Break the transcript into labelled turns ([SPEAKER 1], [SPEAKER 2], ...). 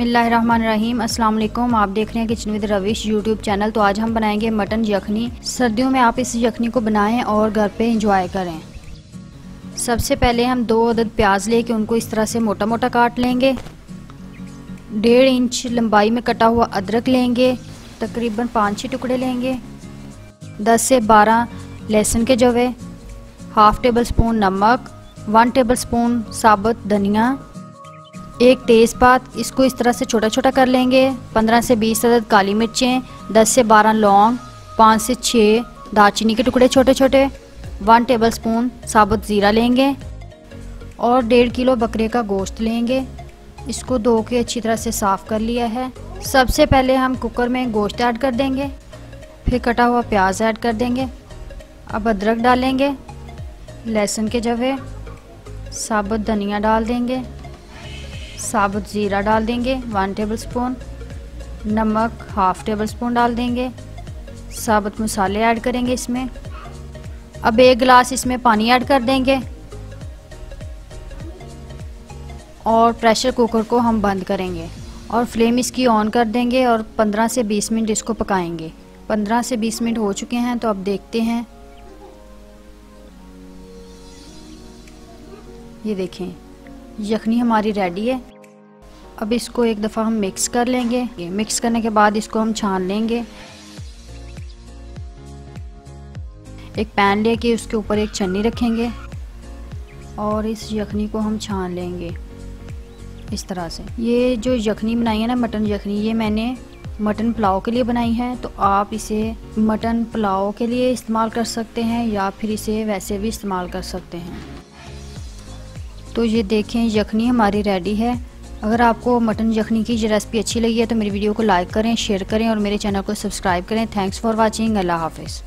[SPEAKER 1] बिस्मिल्लाहिर्रहमानिर्रहीम। अस्सलाम वालेकुम। आप देख रहे हैं kitchen with Ravish YouTube channel. तो आज हम बनाएंगे मटन यखनी। सर्दियों में आप इस यखनी को बनाएं और घर पे इंजॉय करें। सबसे पहले हम 2 अदद प्याज लेके उनको इस तरह से मोटा मोटा काट लेंगे। 1.5 इंच लंबाई में कटा हुआ अदरक लेंगे, तकरीबन 5-6 टुकड़े लेंगे। 10 से 12 लहसुन के जवे, हाफ टेबल स्पून नमक, 1 टेबल स्पून साबुत धनिया, 1 तेज़पात, इसको इस तरह से छोटा छोटा कर लेंगे। 15 से 20 अदद काली मिर्चें, 10 से 12 लौंग, 5 से 6 दालचीनी के टुकड़े छोटे छोटे, 1 टेबल स्पून साबुत ज़ीरा लेंगे और 1.5 किलो बकरे का गोश्त लेंगे। इसको धो के अच्छी तरह से साफ़ कर लिया है। सबसे पहले हम कुकर में गोश्त ऐड कर देंगे, फिर कटा हुआ प्याज ऐड कर देंगे। अब अदरक डालेंगे, लहसुन के जवे, साबुत धनिया डाल देंगे, साबुत ज़ीरा डाल देंगे 1 टेबल स्पून, नमक हाफ टेबल स्पून डाल देंगे, साबुत मसाले ऐड करेंगे इसमें। अब 1 गिलास इसमें पानी ऐड कर देंगे और प्रेशर कुकर को हम बंद करेंगे और फ्लेम इसकी ऑन कर देंगे और 15 से 20 मिनट इसको पकाएंगे। 15 से 20 मिनट हो चुके हैं, तो अब देखते हैं। ये देखें यखनी हमारी रेडी है। अब इसको एक दफ़ा हम मिक्स कर लेंगे। मिक्स करने के बाद इसको हम छान लेंगे। एक पैन लेके उसके ऊपर एक छन्नी रखेंगे और इस यखनी को हम छान लेंगे इस तरह से। ये जो यखनी बनाई है ना, मटन यखनी, ये मैंने मटन पुलाव के लिए बनाई है। तो आप इसे मटन पुलाव के लिए इस्तेमाल कर सकते हैं या फिर इसे वैसे भी इस्तेमाल कर सकते हैं। तो ये देखें यखनी हमारी रेडी है। अगर आपको मटन यखनी की ये रेसिपी अच्छी लगी है तो मेरी वीडियो को लाइक करें, शेयर करें और मेरे चैनल को सब्सक्राइब करें। Thanks for watching. अल्लाह हाफिज़।